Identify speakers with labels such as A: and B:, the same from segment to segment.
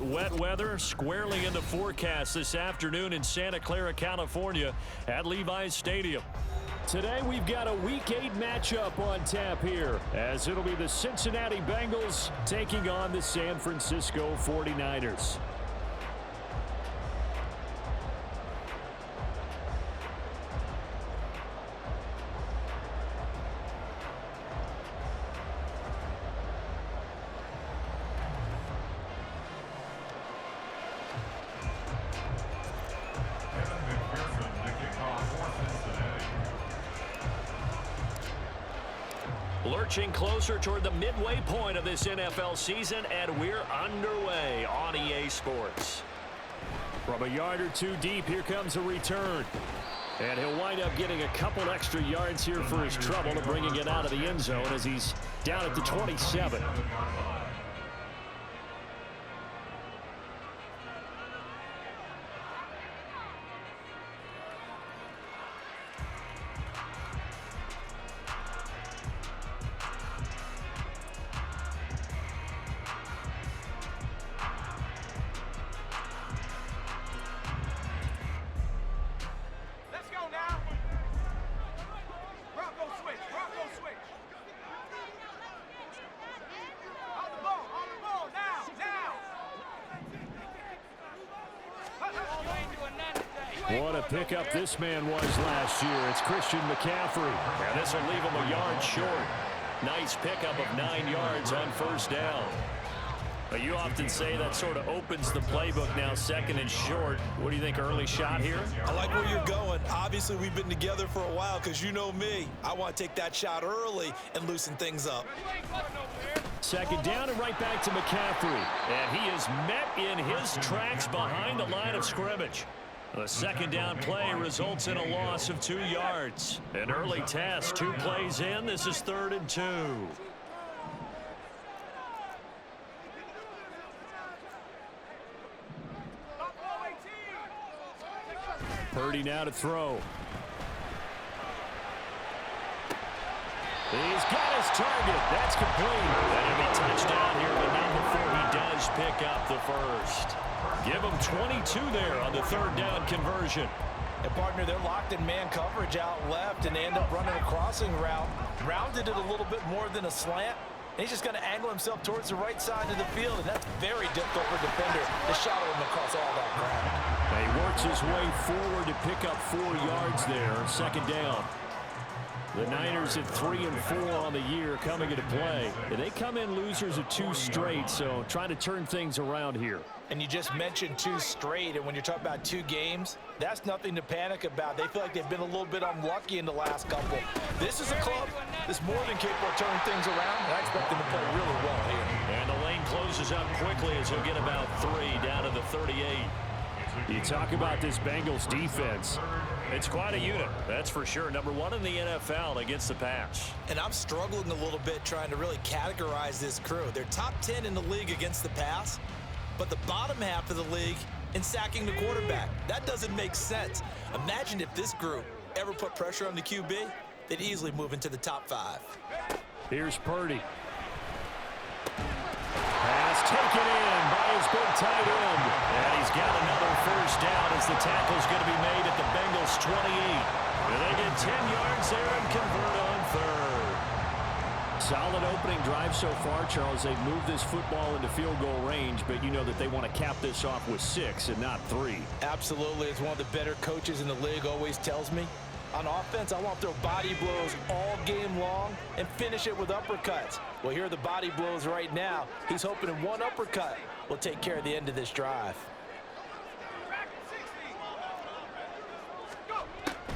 A: wet weather squarely in the forecast this afternoon in Santa Clara, California at Levi's Stadium. Today we've got a Week 8 matchup on tap here, as it'll be the Cincinnati Bengals taking on the San Francisco 49ers. Lurching closer toward the midway point of this NFL season, and we're underway on EA Sports. From a yard or two deep, here comes a return. And he'll wind up getting a couple extra yards here for his trouble to bringing it out of the end zone as he's down at the 27. What a pickup this man was last year. It's Christian McCaffrey. And this will leave him a yard short. Nice pickup of 9 yards on first down. But you often say that sort of opens the playbook now, second and short. What do you think, early shot here?
B: I like where you're going. Obviously, we've been together for a while because you know me. I want to take that shot early and loosen things up.
A: Second down and right back to McCaffrey. And he is met in his tracks behind the line of scrimmage. The second down play results in a loss of 2 yards. An early test, 2 plays in. This is 3rd and 2. Purdy now to throw. He's got his target. That's complete. That'll be touchdown here, but not before he does pick up the first. Give him 22 there on the 3rd down conversion.
B: And, partner, they're locked in man coverage out left, and they end up running a crossing route. Rounded it a little bit more than a slant. And he's just going to angle himself towards the right side of the field, and that's very difficult for a defender to shadow him across all that ground.
A: He works his way forward to pick up 4 yards there. Second down. The Niners at 3 and 4 on the year coming into play. They come in losers of 2 straight, so trying to turn things around here.
B: And you just mentioned 2 straight, and when you're talking about 2 games, that's nothing to panic about. They feel like they've been a little bit unlucky in the last couple. This is a club that's more than capable of turning things around, and I expect them to play really well here.
A: And the lane closes up quickly as he'll get about 3 down to the 38. You talk about this Bengals defense. It's quite a unit, that's for sure. Number 1 in the NFL against the pass.
B: And I'm struggling a little bit trying to really categorize this crew. They're top 10 in the league against the pass, but the bottom half of the league in sacking the quarterback. That doesn't make sense. Imagine if this group ever put pressure on the QB, they'd easily move into the top 5.
A: Here's Purdy. Pass taken in by his big tight end. And he's got another first down as the tackle's going to be made at the Bengals 28. And they get 10 yards there and convert on 3rd. Solid opening drive so far, Charles. They've moved this football into field goal range, but you know that they want to cap this off with 6 and not 3.
B: Absolutely. It's one of the better coaches in the league always tells me. On offense, I want to throw body blows all game long and finish it with uppercuts. Well, here are the body blows right now. He's hoping in one uppercut will take care of the end of this drive.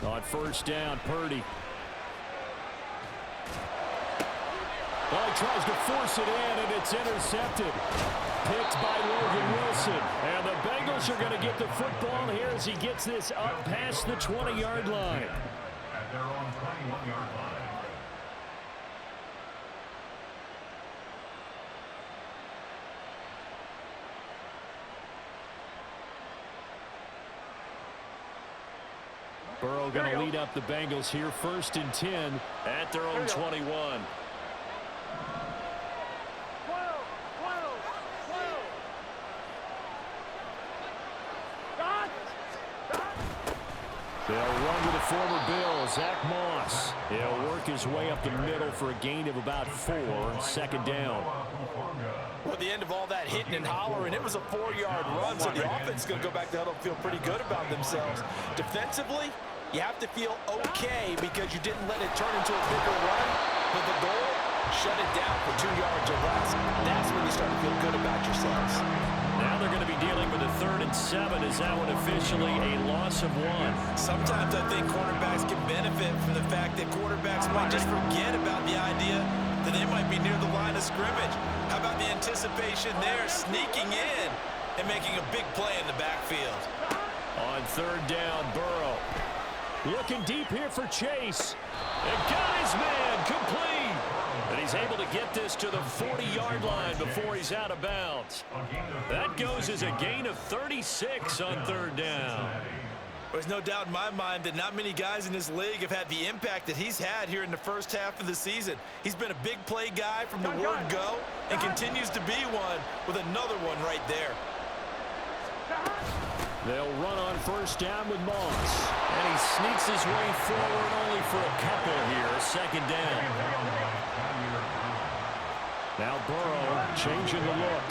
A: On first down, Purdy. Well, he tries to force it in, and it's intercepted. Picked by Logan Wilson. And the Bengals are going to get the football here as he gets this up past the 20-yard line.
C: At their own 21-yard line.
A: Burrow going to lead up the Bengals here, 1st and 10 at their own 21. They'll run with the former Bill, Zach Moss. He'll work his way up the middle for a gain of about 4, second down.
B: Well, at the end of all that hitting and hollering, it was a 4-yard run, so the offense is going to go back to huddle and feel pretty good about themselves. Defensively, you have to feel okay because you didn't let it turn into a bigger run, but the goal, shut it down for 2 yards or less. That's when you start to feel good about yourselves.
A: Now they're going to be dealing with a 3rd and 7. Is that one officially a loss of 1?
B: Sometimes I think cornerbacks can benefit from the fact that quarterbacks might just forget about the idea that they might be near the line of scrimmage. How about the anticipation there, sneaking in and making a big play in the backfield?
A: On 3rd down, Burrow. Looking deep here for Chase. And got his man complete. And he's able to get this to the 40-yard line before he's out of bounds. That goes as a gain of 36 on 3rd down.
B: There's no doubt in my mind that not many guys in this league have had the impact that he's had here in the first half of the season. He's been a big play guy from the word go and continues to be one with another one right there.
A: They'll run on 1st down with Moss. And he sneaks his way forward only for a couple here. 2nd down. Now Burrow changing the look.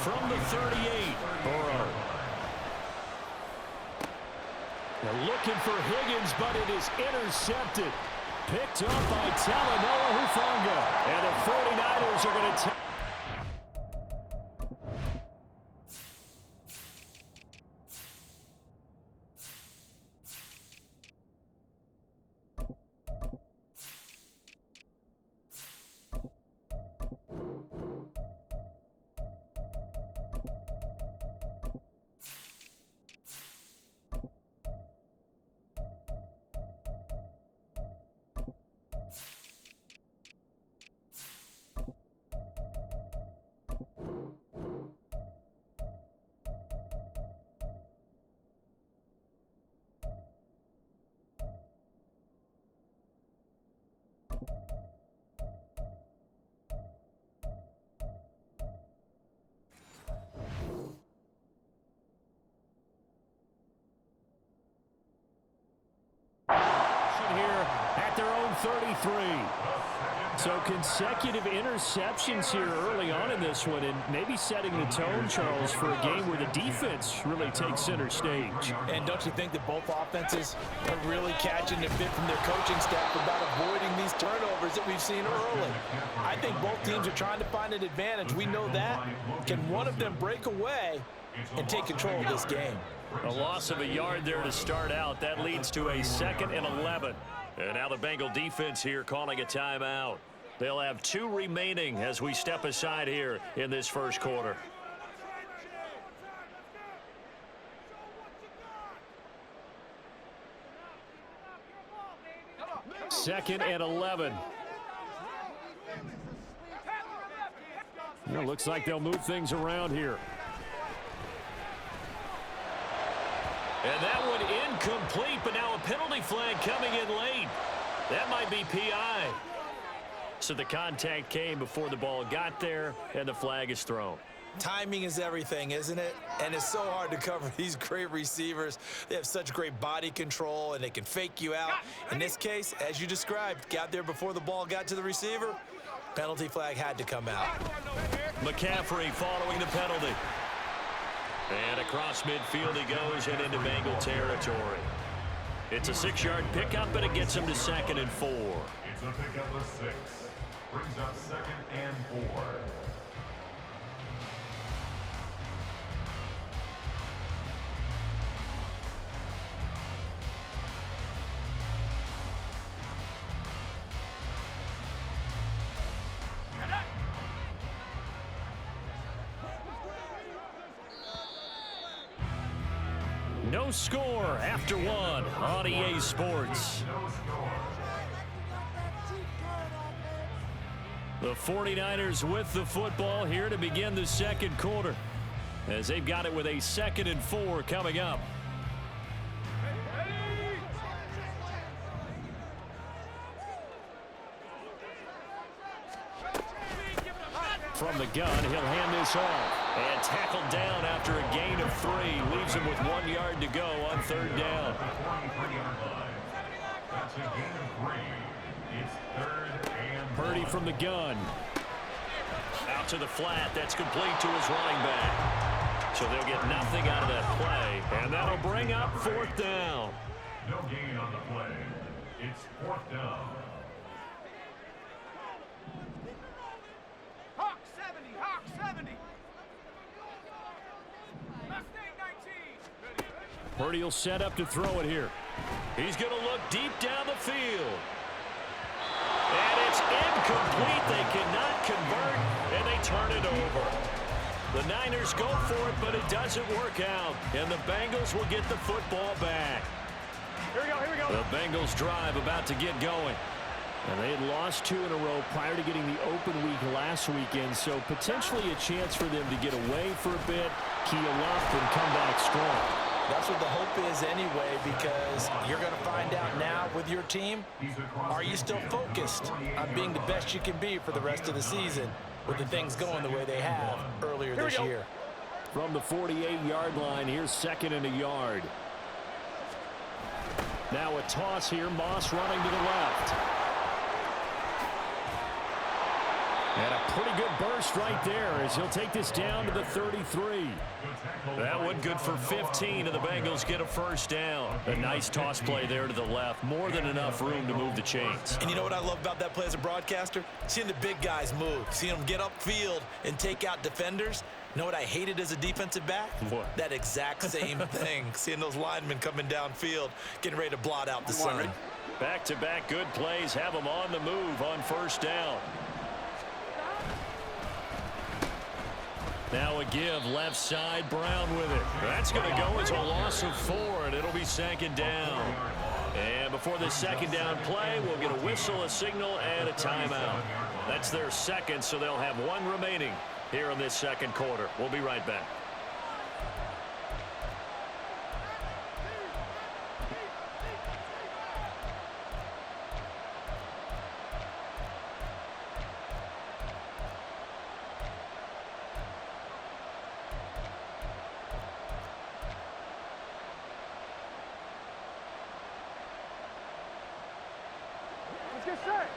A: From the 38, Burrow. They're looking for Higgins, but it is intercepted. Picked up by Talanoa Hufanga. And the 49ers are going to take. Here at their own 33. So consecutive interceptions here early on in this one, and maybe setting the tone, Charles, for a game where the defense really takes center stage.
B: And don't you think that both offenses are really catching the bit from their coaching staff about avoiding these turnovers that we've seen early? I think both teams are trying to find an advantage. We know that. Can one of them break away and take control of this game?
A: A loss of a yard there to start out. That leads to a 2nd and 11. And now the Bengal defense here calling a timeout. They'll have 2 remaining as we step aside here in this first quarter. Second and 11. It looks like they'll move things around here. And that one incomplete, but now a penalty flag coming in late. That might be PI. So the contact came before the ball got there, and the flag is thrown.
B: Timing is everything, isn't it? And it's so hard to cover these great receivers. They have such great body control, and they can fake you out. In this case, as you described, got there before the ball got to the receiver. Penalty flag had to come out.
A: McCaffrey following the penalty. And across midfield he goes and into Bengal territory. It's a 6-yard pickup, but it gets him to 2nd and 4.
C: It's a pickup of 6. Brings up 2nd and 4.
A: No score after 1 on EA Sports. The 49ers with the football here to begin the second quarter, as they've got it with a 2nd and 4 coming up. From the gun, he'll hand this off. And tackled down after a gain of 3. Leaves him with 1 yard to go on 3rd down.
C: That's a gain of 3. It's 3rd and
A: Purdy from the gun. Out to the flat. That's complete to his running back. So they'll get nothing out of that play. And that'll bring up 4th down.
C: no gain on the play. It's 4th down.
D: Hawk 70, Hawk 70. Mustang 19.
A: Purdy will set up to throw it here. He's going to look deep down the field. And it's incomplete. They cannot convert, and they turn it over. The Niners go for it, but it doesn't work out. And the Bengals will get the football back.
D: Here we go, here we go.
A: The Bengals drive about to get going. And they had lost 2 in a row prior to getting the open week last weekend, so potentially a chance for them to get away for a bit, keel up, and come back strong.
B: That's what the hope is anyway, because you're going to find out now with your team, are you still focused on being the best you can be for the rest of the season with the things going the way they have earlier this year?
A: From the 48-yard line, here's 2nd and a yard. Now a toss here, Moss running to the left. And a pretty good burst right there as he'll take this down to the 33. That one good for 15, and the Bengals get a 1st down. A nice toss play there to the left. More than enough room to move the chains.
B: And you know what I love about that play as a broadcaster? Seeing the big guys move, seeing them get upfield and take out defenders. You know what I hated as a defensive back?
A: What?
B: That exact same thing. Seeing those linemen coming downfield, getting ready to blot out the sun.
A: Back-to-back good plays have them on the move on 1st down. Now a give left side, Brown with it. That's going to go as a loss of 4, and it'll be 2nd down. And before this 2nd down play, we'll get a whistle, a signal, and a timeout. That's their 2nd, so they'll have 1 remaining here in this 2nd quarter. We'll be right back.
D: Let's get set.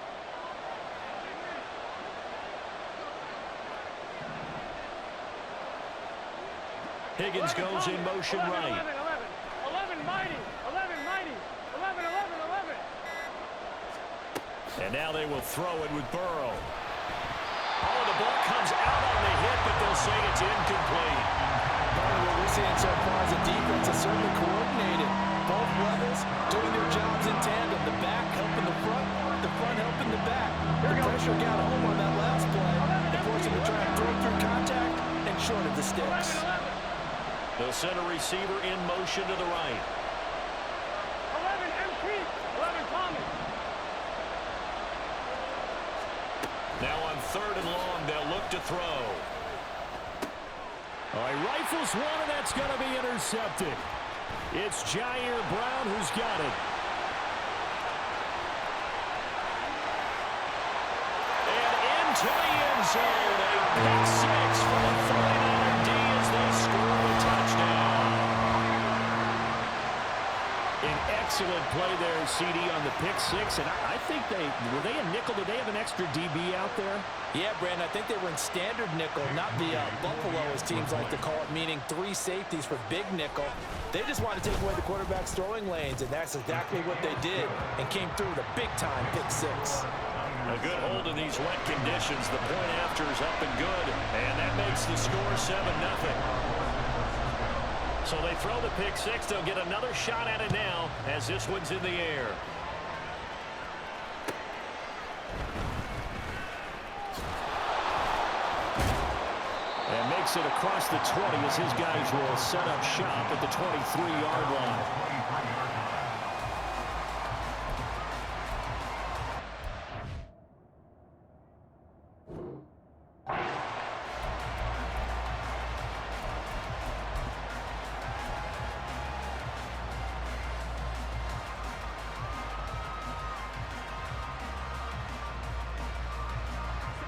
A: Higgins goes in motion
D: 11,
A: right.
D: 11, 11, 11, mighty. 11, mighty. 11, 11, 11.
A: And now they will throw it with Burrow. Oh, the ball comes out on the hit, but they'll say it's incomplete.
B: What we're seeing so far as a defense is certainly coordinated. Both levels doing their jobs in tandem. The back helping the front helping the back. The pressure got home on that last play. They forced him to try and throw through contact and shorted the sticks.
A: The center receiver in motion to the right.
D: 11, MP. 11, Thomas.
A: Now on 3rd and long, they'll look to throw. All right, rifles one, and that's going to be intercepted. It's Jair Brown who's got it. And into the end zone, a pick 6 for the 49er D as they score a touchdown. An excellent play there, CD, on the pick 6, and I think were they a nickel? Did they have an extra DB out there?
B: Yeah, Brandon, I think they were in standard nickel, not the Buffalo, as teams like to call it, meaning 3 safeties for big nickel. They just wanted to take away the quarterback's throwing lanes, and that's exactly what they did, and came through with a big-time pick 6.
A: A good hold in these wet conditions. The point after is up and good, and that makes the score 7-0. So they throw the pick 6. They'll get another shot at it now as this one's in the air. And makes it across the 20 as his guys will set up shop at the 23-yard line.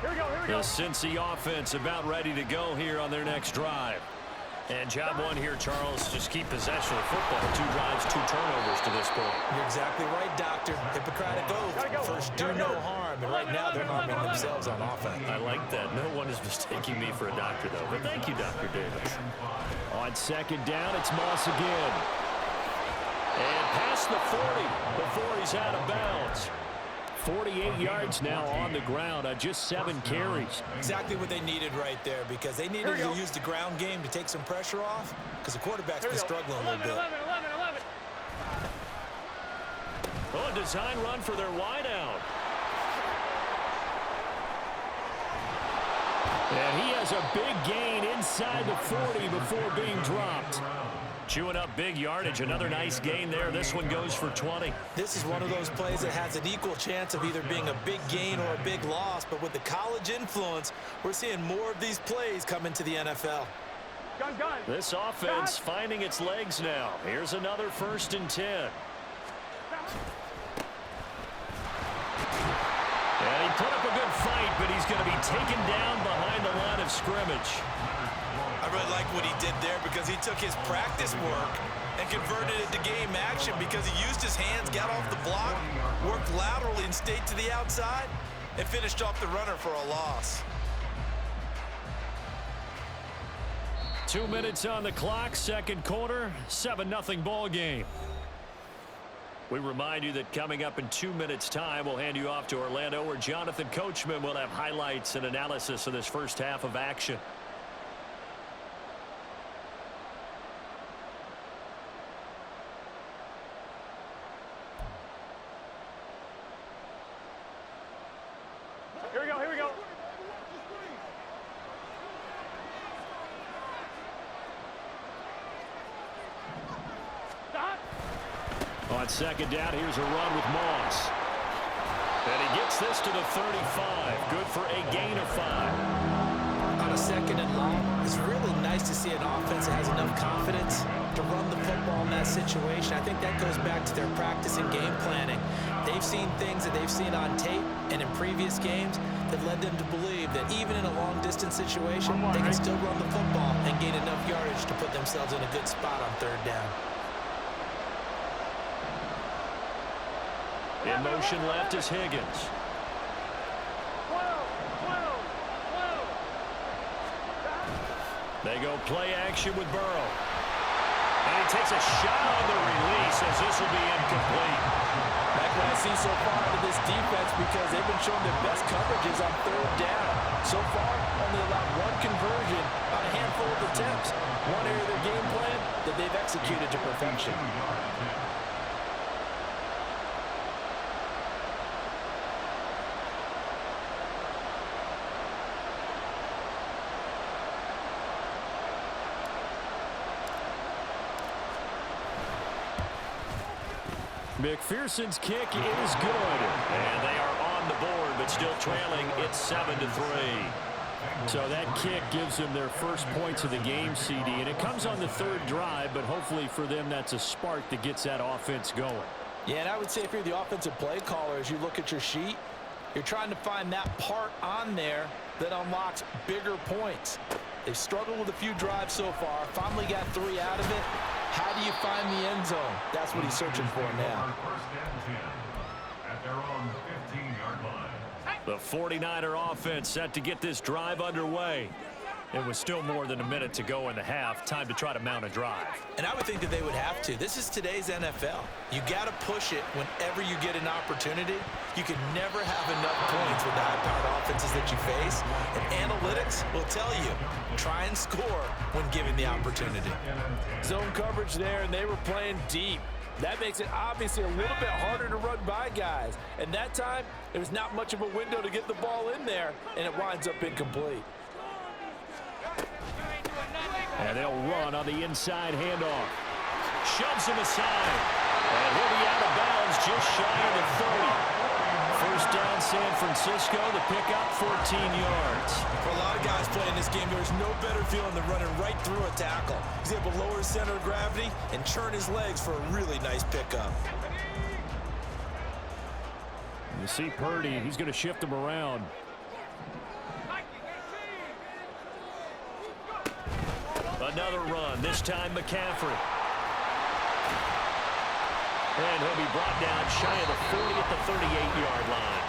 D: Here we go, here we
A: The Cincy offense about ready to go here on their next drive.
E: And job one here, Charles, just keep possession of football. 2 drives, 2 turnovers to this point.
B: You're exactly right, Doctor. Hippocratic oath. First, do no harm. And right now, they're harming themselves on offense.
E: I like that. No one is mistaking me for a doctor, though. But thank you, Dr. Davis.
A: On second down, it's Moss again. And past the 40 before he's out of bounds. 48 yards now on the ground on just 7 carries.
B: Exactly what they needed right there, because they needed to use the ground game to take some pressure off, because the quarterback's been struggling a little bit.
D: 11.
A: Oh, a design run for their wideout. And he has a big gain inside the 40 before being dropped.
E: Chewing up big yardage. Another nice gain there. This one goes for 20.
B: This is one of those plays that has an equal chance of either being a big gain or a big loss, but with the college influence, we're seeing more of these plays come into the NFL.
D: Gun.
A: This offense finding its legs now. Here's another 1st and 10. And he put up a good fight, but he's going to be taken down behind the line of scrimmage.
B: I really like what he did there, because he took his practice work and converted it to game action, because he used his hands, got off the block, worked laterally and stayed to the outside, and finished off the runner for a loss.
A: 2 minutes on the clock, second quarter, 7-0 ball game. We remind you that coming up in 2 minutes' time, we'll hand you off to Orlando, where Jonathan Coachman will have highlights and analysis of this first half of action.
D: Here we go. Stop.
A: On second down, here's a run with Moss. And he gets this to the 35. Good for a gain of 5.
B: On a second and long, it's really nice to see an offense that has enough confidence to run the football in that situation. I think that goes back to their practice and game planning. They've seen things that they've seen on tape and in previous games that led them to believe that even in a long-distance situation, they can still run the football and gain enough yardage to put themselves in a good spot on 3rd down.
A: In motion left is Higgins.
D: 12.
A: They go play action with Burrow. And he takes a shot on the release as this will be incomplete.
B: Like what I see so far out of this defense, because they've been showing their best coverages on 3rd down. So far, only allowed 1 conversion on a handful of attempts. One area of their game plan that they've executed to perfection.
A: McPherson's kick is good. And they are on the board, but still trailing. It's 7-3. So that kick gives them their first points of the game, CD. And it comes on the 3rd drive, but hopefully for them that's a spark that gets that offense going.
B: Yeah, and I would say if you're the offensive play caller, as you look at your sheet, you're trying to find that part on there that unlocks bigger points. They've struggled with a few drives so far. Finally got 3 out of it. How do you find the end zone? That's what he's searching for now.
C: 1st and 10 at their own 15-yard line.
A: The 49er offense set to get this drive underway. It was still more than a minute to go in the half. Time to try to mount a drive.
B: And I would think that they would have to. This is today's NFL. You got to push it whenever you get an opportunity. You can never have enough points with the high-powered offenses that you face. And analytics will tell you, try and score when given the opportunity.
F: Zone coverage there, and they were playing deep. That makes it obviously a little bit harder to run by guys. And that time, there's not much of a window to get the ball in there, and it winds up incomplete.
A: And they'll run on the inside handoff. Shoves him aside. And he'll be out of bounds just shy of the 30. First down, San Francisco. The pickup, 14 yards.
B: For a lot of guys playing this game, there's no better feeling than running right through a tackle. He's able to lower his center of gravity and churn his legs for a really nice pickup.
A: You see Purdy, he's going to shift him around. another run, this time McCaffrey. And he'll be brought down shy of the 40 at the 38-yard line.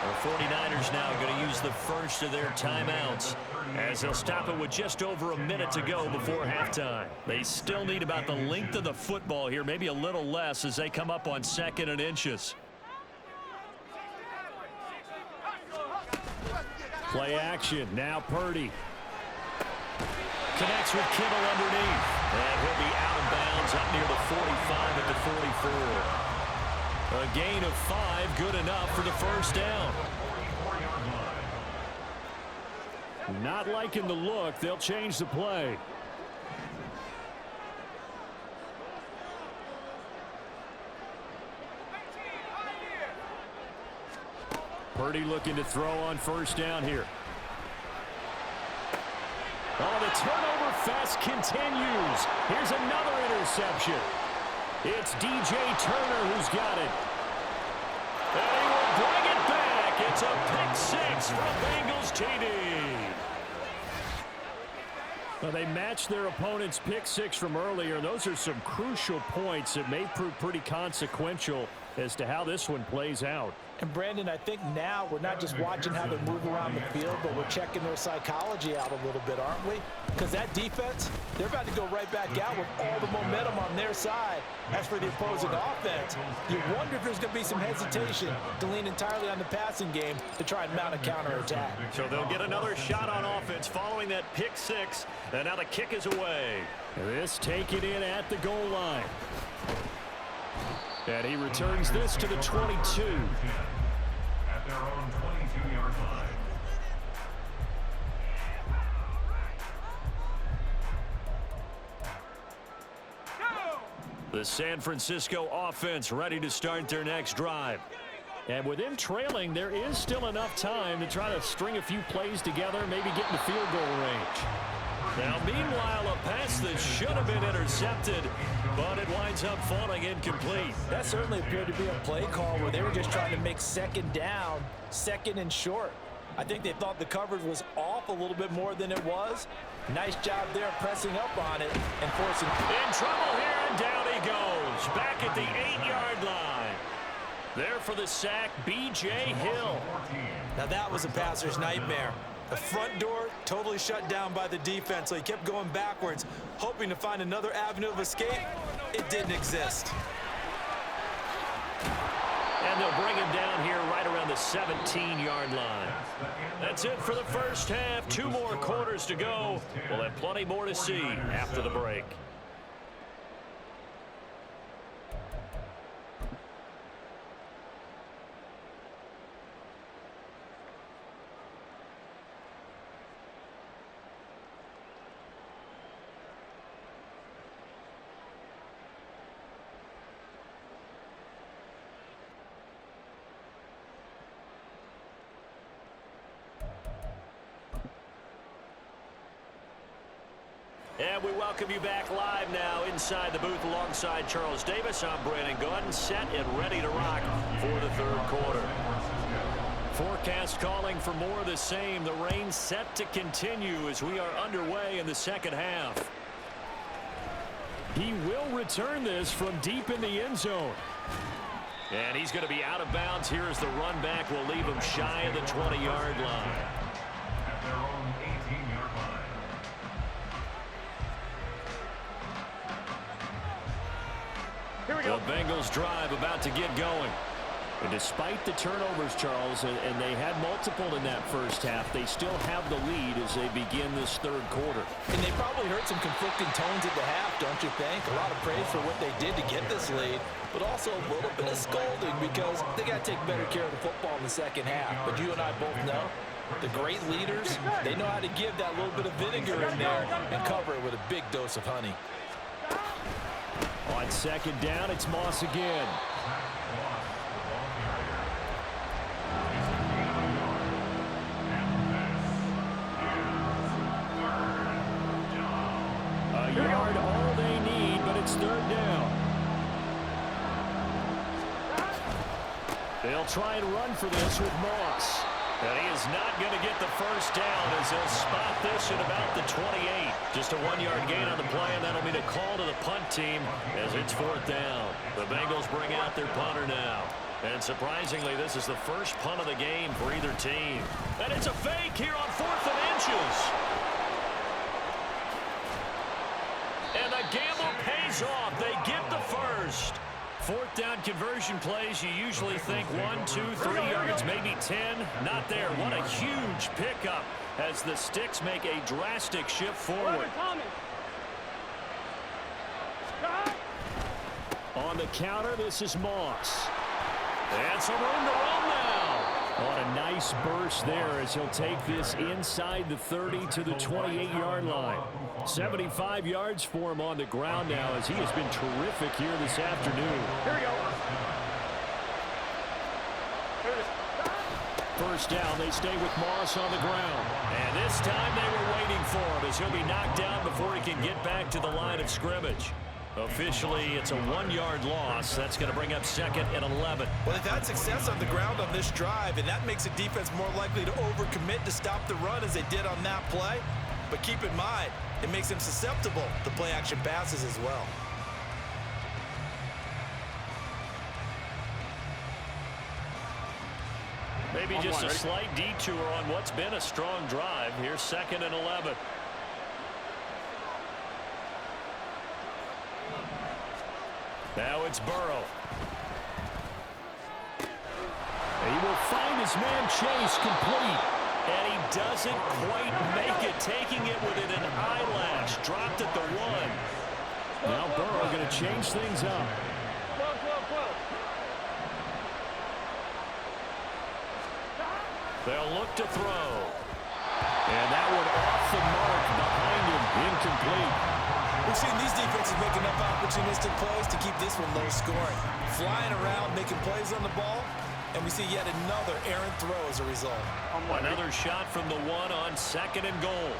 A: The 49ers now going to use the first of their timeouts as they'll stop it with just over a minute to go before halftime. They still need about the length of the football here, maybe a little less as they come up on 2nd and inches. Play action. Now Purdy. Connects with Kittle underneath. And he'll be out of bounds up near the 45 at the 44. A gain of 5, good enough for the first down. Not liking the look. They'll change the play. Purdy looking to throw on first down here. Oh, the turnover fest continues. Here's another interception. It's DJ Turner who's got it. And he will bring it back. It's a pick 6 from Bengals TD. Well, they matched their opponent's pick 6 from earlier. Those are some crucial points that may prove pretty consequential as to how this one plays out.
F: And Brandon, I think now we're not just watching how they move around the field, but we're checking their psychology out a little bit, aren't we? Because that defense, they're about to go right back out with all the momentum on their side. As for the opposing offense, you wonder if there's going to be some hesitation to lean entirely on the passing game to try and mount a counterattack.
A: So they'll get another shot on offense following that pick 6, and now the kick is away. This taken in at the goal line. And he returns this to the 22.
C: At their own 22-yard line.
A: The San Francisco offense ready to start their next drive. And with them trailing, there is still enough time to try to string a few plays together, maybe get in the field goal range. Now, meanwhile, a pass that should have been intercepted, but it winds up falling incomplete.
F: That certainly appeared to be a play call where they were just trying to make second down, 2nd and short. I think they thought the coverage was off a little bit more than it was. Nice job there pressing up on it and forcing.
A: In trouble here, and down he goes. Back at the 8-yard line. There for the sack, B.J. Hill.
B: Now that was a passer's nightmare. The front door totally shut down by the defense, so he kept going backwards, hoping to find another avenue of escape. It didn't exist.
A: And they'll bring him down here right around the 17-yard line. That's it for the first half. 2 more quarters to go. We'll have plenty more to see after the break. And we welcome you back live now inside the booth alongside Charles Davis. I'm Brandon Gordon, set and ready to rock for the 3rd quarter. Forecast calling for more of the same. The rain set to continue as we are underway in the 2nd half. He will return this from deep in the end zone. And he's going to be out of bounds here as the run back will leave him shy of the 20-yard line.
C: At their own 18-yard line.
D: Here we
A: The
D: go.
A: Bengals drive about to get going. And despite the turnovers, Charles, and they had multiple in that first half, they still have the lead as they begin this 3rd quarter.
F: And they probably heard some conflicting tones at the half, don't you think? A lot of praise for what they did to get this lead, but also a little bit of scolding because they got to take better care of the football in the 2nd half. But you and I both know the great leaders, they know how to give that little bit of vinegar in there and cover it with a big dose of honey.
A: On 2nd down, it's Moss again. A yard all they need, but it's 3rd down. They'll try and run for this with Moss. And he is not going to get the first down as he'll spot this at about the 28. Just a 1-yard gain on the play, and that'll mean a call to the punt team as it's 4th down. The Bengals bring out their punter now. And surprisingly, this is the first punt of the game for either team. And it's a fake here on 4th and inches. And the gamble pays off. They get the first. 4th down conversion plays, you usually think 1, 2, 3 yards, maybe 10. Not there. What a huge pickup as the Sticks make a drastic shift forward. On the counter, this is Moss. And some room to run now. On a nice burst there as he'll take this inside the 30 to the 28-yard line. 75 yards for him on the ground now as he has been terrific here this afternoon.
D: Here we go.
A: First down, they stay with Moss on the ground. And this time they were waiting for him as he'll be knocked down before he can get back to the line of scrimmage. Officially, it's a 1-yard loss. That's going to bring up 2nd and 11.
B: Well, they've had success on the ground on this drive, and that makes the defense more likely to overcommit to stop the run as they did on that play. But keep in mind, it makes them susceptible to play-action passes as well.
A: Maybe just a slight detour on what's been a strong drive. Here's 2nd and 11. Now it's Burrow. He will find his man Chase complete. And he doesn't quite make it, taking it within an eyelash. Dropped at the 1. Now Burrow going to change things up. They'll look to throw. And that one off the mark behind him. Incomplete.
B: We've seen these defenses make enough opportunistic plays to keep this one low scoring. Flying around, making plays on the ball, and we see yet another errant throw as a result.
A: Another shot from the 1 on 2nd and goal.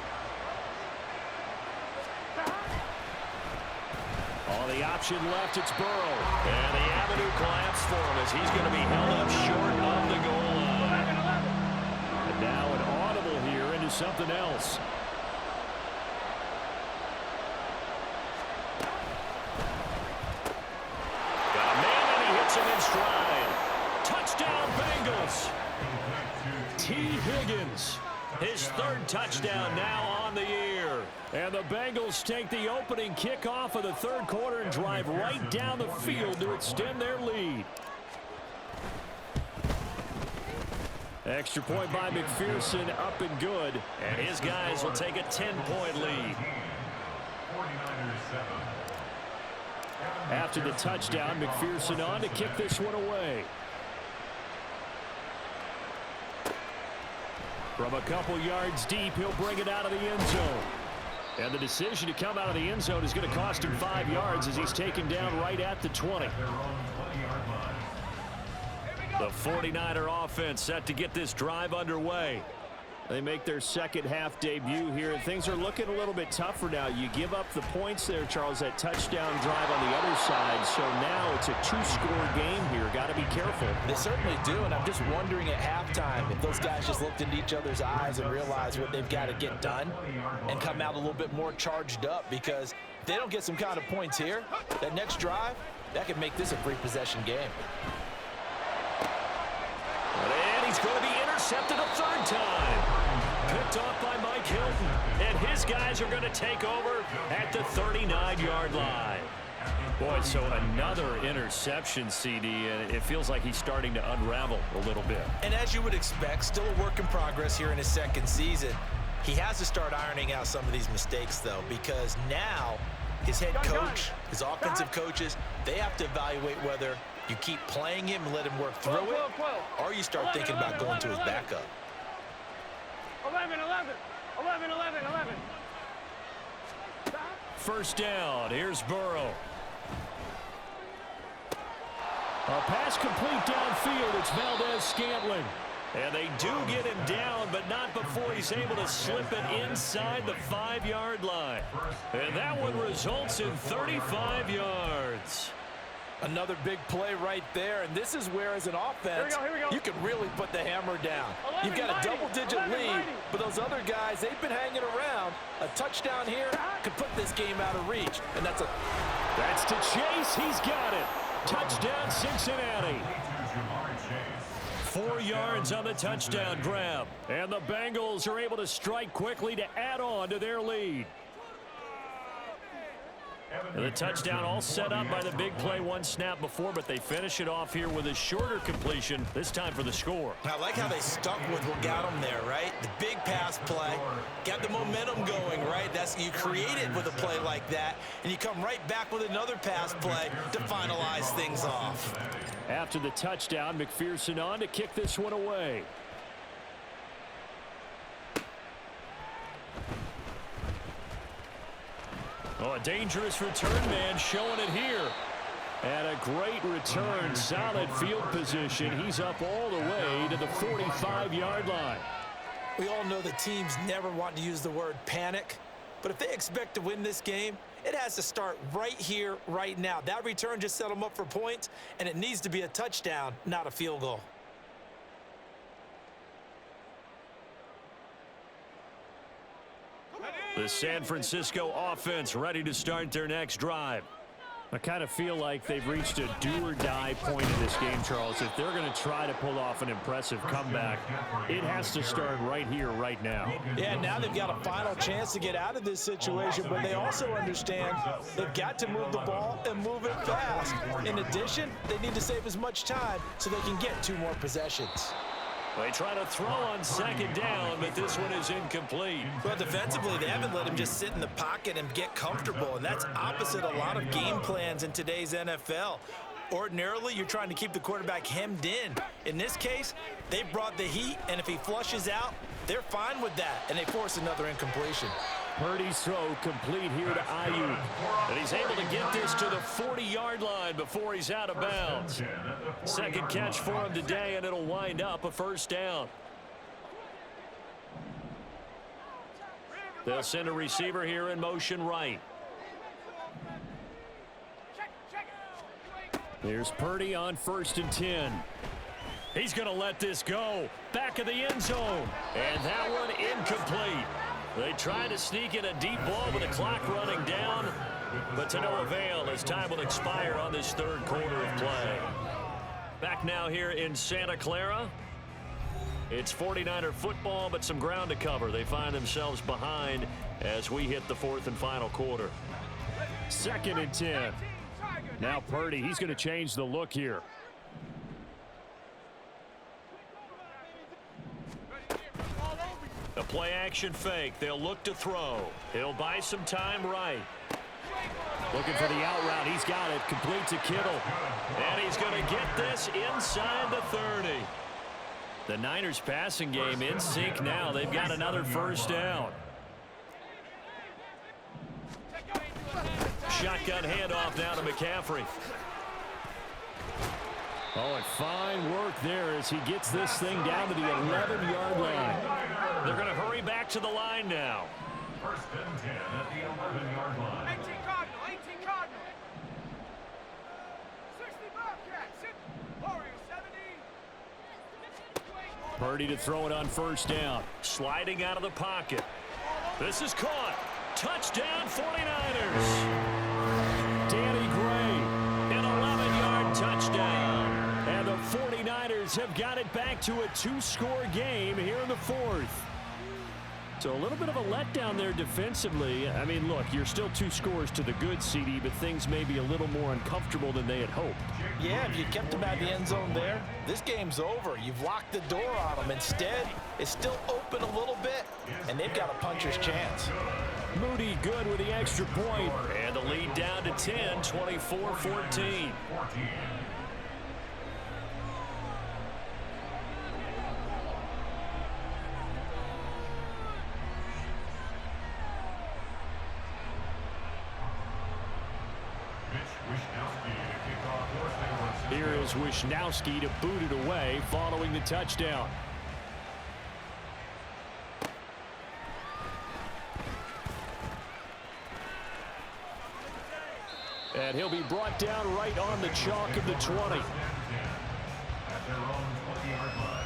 A: On the option left, it's Burrow. And the avenue collapsed for him as he's going to be held up short of the goal line. And now an audible here into something else. In stride. Touchdown Bengals. T. Higgins. His 3rd touchdown now on the year. And the Bengals take the opening kickoff of the 3rd quarter and drive right down the field to extend their lead. Extra point by McPherson, up and good. And his guys will take a 10-point lead.
C: 49ers 7.
A: After the touchdown, McPherson on to kick this one away. From a couple yards deep, he'll bring it out of the end zone. And the decision to come out of the end zone is going to cost him 5 yards as he's taken down right at the 20. The 49er offense set to get this drive underway. They make their second half debut here, and things are looking a little bit tougher now. You give up the points there, Charles, that touchdown drive on the other side. So now it's a 2-score game here. Got to be careful.
F: They certainly do, and I'm just wondering at halftime if those guys just looked into each other's eyes and realized what they've got to get done and come out a little bit more charged up, because if they don't get some kind of points here, that next drive, that could make this a 3-possession game.
A: And he's going to be intercepted a 3rd time. Picked off by Mike Hilton. And his guys are going to take over at the 39-yard line. Boy, so another interception, CD, and it feels like he's starting to unravel a little bit.
B: And as you would expect, still a work in progress here in his 2nd season. He has to start ironing out some of these mistakes, though, because now his head coach, his offensive coaches, they have to evaluate whether you keep playing him and let him work through it, or you start thinking about going to his backup.
D: 11, 11, 11, 11, 11.
A: First down, here's Burrow. A pass complete downfield, it's Valdez-Scantling. And they do get him down, but not before he's able to slip it inside the 5-yard line. And that one results in 35 yards.
F: Another big play right there, and this is where, as an offense,
D: Here we go.
F: you can really put the hammer down. You've got a double-digit lead, but those other guys, they've been hanging around. A touchdown here could put this game out of reach, and that's
A: to Chase. He's got it. Touchdown, Cincinnati. 4 yards on the touchdown grab. And the Bengals are able to strike quickly to add on to their lead. And the touchdown all set up by the big play one snap before, but they finish it off here with a shorter completion, this time for the score.
B: I like how they stuck with what got them there, right? The big pass play, got the momentum going, right? You create it with a play like that, and you come right back with another pass play to finalize things off.
A: After the touchdown, McPherson on to kick this one away. Oh, a dangerous return man showing it here. And a great return, solid field position. He's up all the way to the 45-yard line.
B: We all know the teams never want to use the word panic, but if they expect to win this game, it has to start right here, right now. That return just set them up for points, and it needs to be a touchdown, not a field goal.
A: The San Francisco offense ready to start their next drive. I kind of feel like they've reached a do-or-die point in this game, Charles. If they're going to try to pull off an impressive comeback, it has to start right here, right now.
F: Yeah, now they've got a final chance to get out of this situation, but they also understand they've got to move the ball and move it fast. In addition, they need to save as much time so they can get 2 more possessions.
A: They try to throw on second down, but this one is incomplete.
B: Well, defensively, they haven't let him just sit in the pocket and get comfortable, and that's opposite a lot of game plans in today's NFL. Ordinarily, you're trying to keep the quarterback hemmed in. In this case, they brought the heat, and if he flushes out, they're fine with that, and they force another incompletion.
A: Purdy's throw complete here to Ayuk. And he's able to get this to the 40-yard line before he's out of bounds. Second catch for him today, and it'll wind up a first down. They'll send a receiver here in motion right. There's Purdy on 1st and 10. He's going to let this go. Back of the end zone. And that one incomplete. They try to sneak in a deep ball with the clock running down, but to no avail as time will expire on this third quarter of play. Back now here in Santa Clara. It's 49er football, but some ground to cover. They find themselves behind as we hit the 4th and final quarter. 2nd and 10. Now Purdy, he's going to change the look here. A play action fake. They'll look to throw. He'll buy some time right. Looking for the out route. He's got it. Complete to Kittle. And he's going to get this inside the 30. The Niners passing game in sync now. They've got another first down. Shotgun handoff now to McCaffrey. Oh, and fine work there as he gets this thing down to the 11-yard line. They're going to hurry back to the line now.
C: 1st and 10 at the 11-yard line.
D: 18 Cardinal, 18 Cardinal. 60 Bobcats, 60 Warriors, 70.
A: Purdy to throw it on 1st down. Sliding out of the pocket. This is caught. Touchdown 49ers. Danny Gray, an 11-yard touchdown. And the 49ers have got it back to a 2-score game here in the 4th. So a little bit of a letdown there defensively. I mean, look, you're still 2 scores to the good, CD, but things may be a little more uncomfortable than they had hoped.
F: Yeah, if you kept them at the end zone there, this game's over. You've locked the door on them. Instead, it's still open a little bit, and they've got a puncher's chance.
A: Moody good with the extra point. And the lead down to 10, 24-14. Here is Wisnowski to boot it away following the touchdown. And he'll be brought down right on the chalk of the 20.
C: At their own 20-yard line.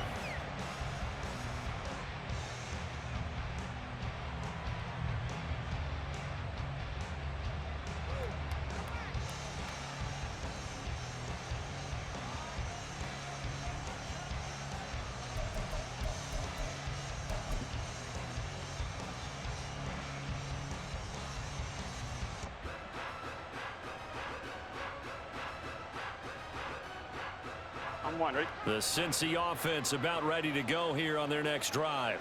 A: The Cincy offense about ready to go here on their next drive.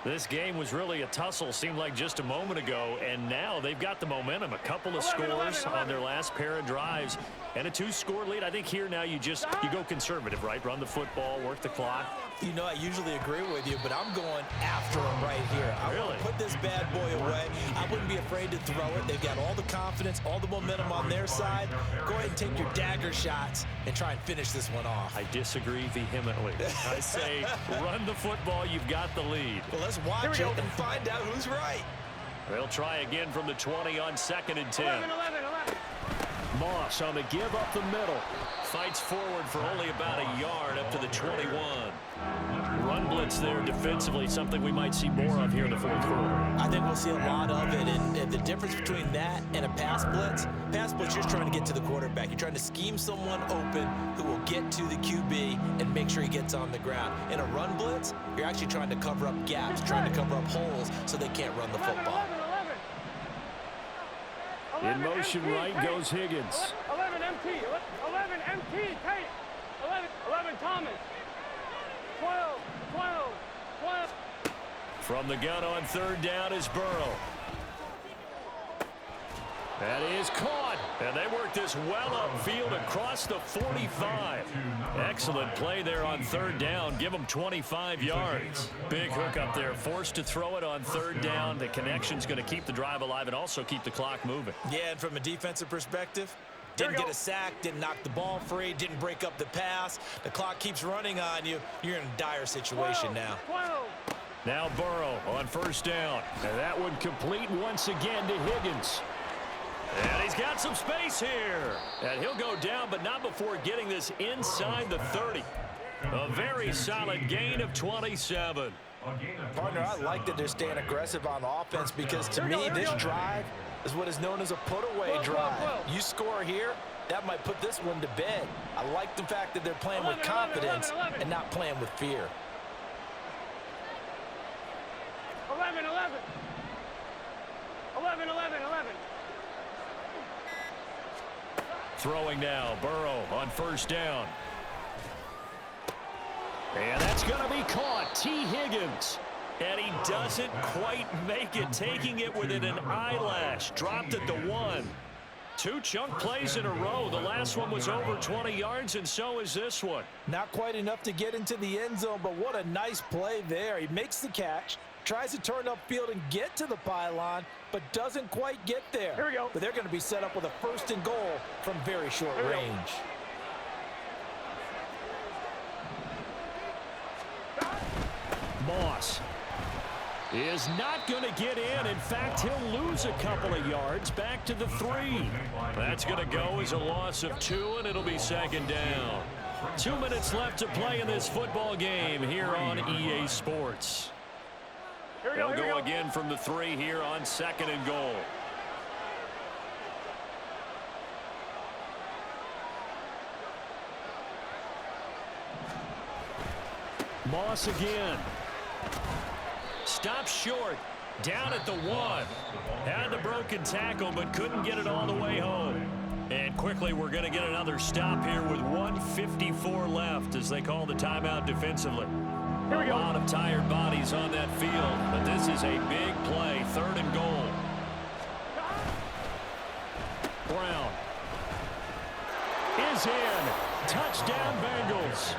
A: This game was really a tussle, seemed like just a moment ago, and now they've got the momentum. A couple of scores on their last pair of drives and a 2-score lead. I think here now you go conservative, right? Run the football, work the clock.
B: You know, I usually agree with you, but I'm going after him right here. I want to put this bad boy away. I wouldn't be afraid to throw it. They've got all the confidence, all the momentum on their side. Go ahead and take your dagger shots and try and finish this one off.
A: I disagree vehemently. I say run the football. You've got the lead.
B: Well, let's watch it and find out who's right.
A: They'll try again from the 20 on 2nd and 10.
D: 11.
A: Moss on the give up the middle. Fights forward for only about a yard up to the 21. Run blitz there defensively, something we might see more of here in the fourth quarter.
B: I think we'll see a lot of it, and the difference between that and a pass blitz, you're just trying to get to the quarterback. You're trying to scheme someone open who will get to the QB and make sure he gets on the ground. In a run blitz, you're actually trying to cover up gaps, trying to cover up holes so they can't run the football.
D: 11.
A: In motion right goes Higgins.
D: 11 MT. 11 MT. Tight. 11 Thomas. 12.
A: From the gun on 3rd down is Burrow. That is caught. And they work this well upfield across the 45. Excellent play there on 3rd down. Give them 25 yards. Big hook up there. Forced to throw it on 3rd down. The connection's going to keep the drive alive and also keep the clock moving.
B: Yeah, and from a defensive perspective, didn't get a sack, didn't knock the ball free, didn't break up the pass. The clock keeps running on you. You're in a dire situation now.
D: 12.
A: Now Burrow on 1st down. And that one complete once again to Higgins. And he's got some space here. And he'll go down, but not before getting this inside the 30. A very solid gain of 27.
F: Partner, I like that they're staying aggressive on offense because to me, this drive is what is known as a put-away drive. You score here, that might put this one to bed. I like the fact that they're playing with confidence and not playing with fear.
D: 11.
A: Throwing now, Burrow on 1st down. And that's going to be caught. T. Higgins. And he doesn't quite make it, taking it within an eyelash. Dropped at the 1. 2 chunk plays in a row. The last one was over 20 yards, and so is this one.
F: Not quite enough to get into the end zone, but what a nice play there. He makes the catch, tries to turn upfield and get to the pylon, but doesn't quite get there.
D: Here we go.
F: But they're going to be set up with a 1st and goal from very short range.
A: Moss is not going to get in. In fact, he'll lose a couple of yards back to the 3. That's going to go as a loss of 2, and it'll be 2nd down. 2 minutes left to play in this football game here on EA Sports. They'll go again from the 3 here on 2nd and goal. Moss again. Stops short. Down at the 1. Had the broken tackle, but couldn't get it all the way home. And quickly, we're going to get another stop here with 1:54 left as they call the timeout defensively. A lot of tired bodies on that field, but this is a big play. 3rd and goal. Brown is in. Touchdown, Bengals.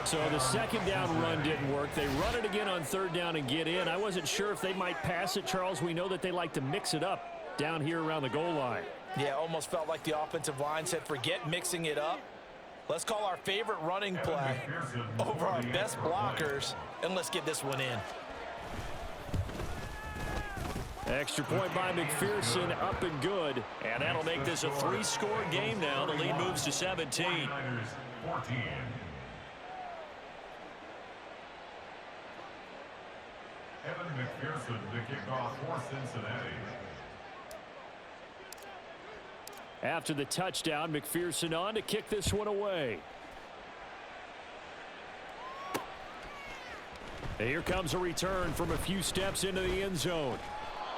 A: So the 2nd down run didn't work. They run it again on 3rd down and get in. I wasn't sure if they might pass it, Charles. We know that they like to mix it up down here around the goal line.
F: Yeah, almost felt like the offensive line said, forget mixing it up. Let's call our favorite running play over our best blockers, and let's get this one in.
A: Extra point by McPherson, up and good. And that'll make this a 3-score game now. The lead moves to 17.
C: 14. Evan McPherson to kick off for Cincinnati.
A: After the touchdown, McPherson on to kick this one away. And here comes a return from a few steps into the end zone.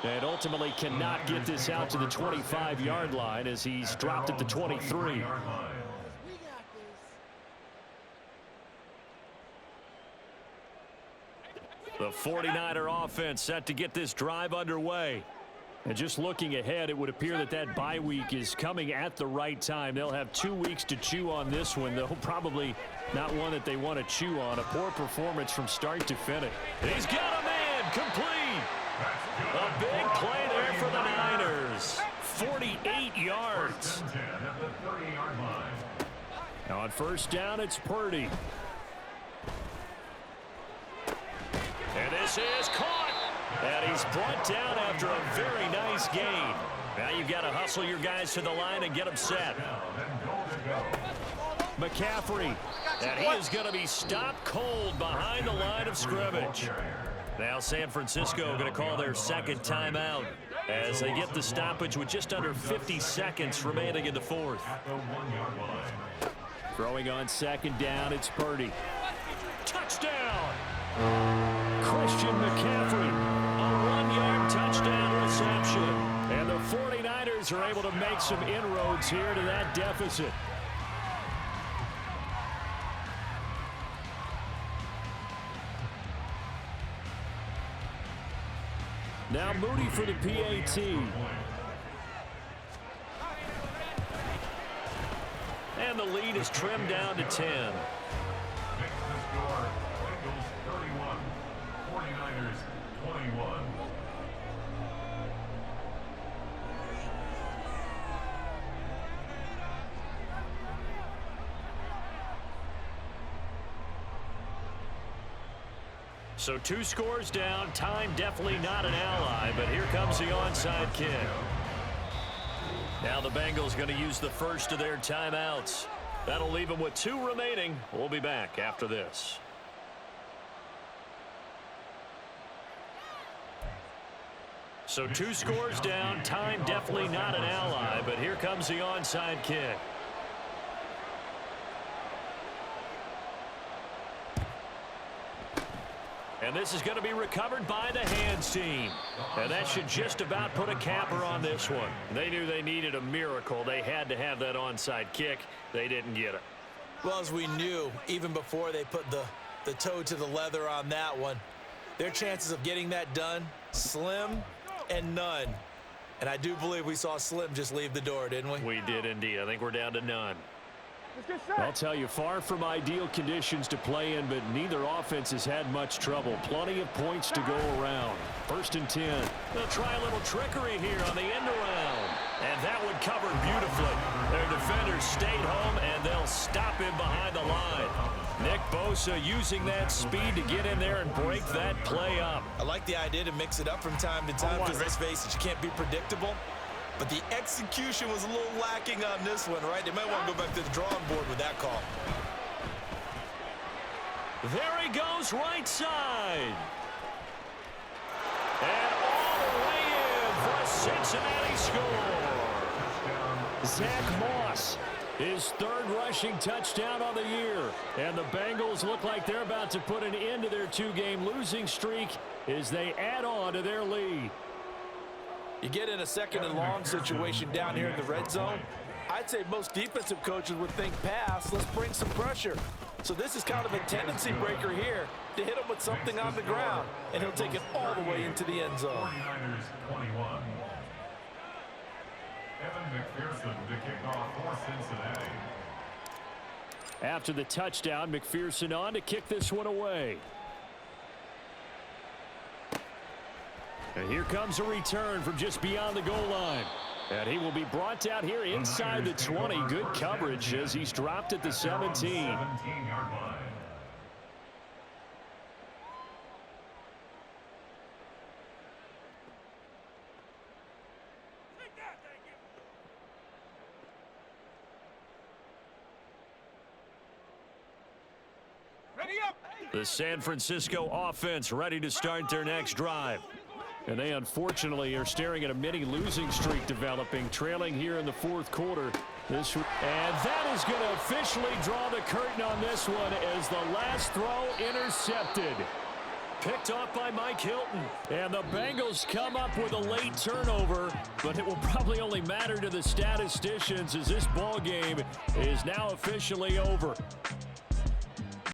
A: And ultimately cannot get this out to the 25-yard line as he's dropped at the 23. The 49er offense set to get this drive underway. And just looking ahead, it would appear that that bye week is coming at the right time. They'll have 2 weeks to chew on this one, though probably not one that they want to chew on. A poor performance from start to finish. He's got a man complete. A big play there for the Niners. 48 yards. Now on first down, it's Purdy. And this is caught. And he's brought down after a very nice gain. Now you've got to hustle your guys to the line and get them set. McCaffrey. And he is going to be stopped cold behind the line of scrimmage. Now San Francisco going to call their second timeout as they get the stoppage with just under 50 seconds remaining in the fourth. Throwing on second down, it's Purdy. Touchdown! Christian McCaffrey, a 1-yard touchdown reception. And the 49ers are able to make some inroads here to that deficit. Now Moody for the PAT. And the lead is trimmed down to 10. So 2 scores down, time definitely not an ally, but here comes the onside kick. Now the Bengals going to use the first of their timeouts. That'll leave them with 2 remaining. We'll be back after this. So 2 scores down, time definitely not an ally, but here comes the onside kick. And this is going to be recovered by the hands team. And that should just about put a capper on this one. They knew they needed a miracle. They had to have that onside kick. They didn't get it.
B: Well, as we knew, even before they put the toe to the leather on that one, their chances of getting that done, slim and none. And I do believe we saw Slim just leave the door, didn't we?
A: We did indeed. I think we're down to none. I'll tell you, far from ideal conditions to play in, but neither offense has had much trouble. Plenty of points to go around. 1st and 10. They'll try a little trickery here on the end around. And that one covered beautifully. Their defenders stayed home, and they'll stop him behind the line. Nick Bosa using that speed to get in there and break that play up.
B: I like the idea to mix it up from time to time because, let's face it, you can't be predictable. But the execution was a little lacking on this one, right? They might want to go back to the drawing board with that call.
A: There he goes, right side. And all the way in for a Cincinnati score. Zach Moss, his 3rd rushing touchdown on the year. And the Bengals look like they're about to put an end to their 2-game losing streak as they add on to their lead.
F: You get in a 2nd and long situation down here in the red zone, I'd say most defensive coaches would think pass, let's bring some pressure. So this is kind of a tendency breaker here to hit him with something on the ground, and he'll take it all the way into the end zone.
C: 49ers 21. Evan McPherson to kick off for Cincinnati.
A: After the touchdown, McPherson on to kick this one away. And here comes a return from just beyond the goal line. And he will be brought out here inside the 20. Good coverage as he's dropped at the 17.
C: 17-yard line.
A: The San Francisco offense ready to start their next drive.
E: And they unfortunately are staring at a mini losing streak developing, trailing here in the fourth quarter.
A: And that is going to officially draw the curtain on this one as the last throw intercepted. Picked off by Mike Hilton. And the Bengals come up with a late turnover, but it will probably only matter to the statisticians as this ball game is now officially over.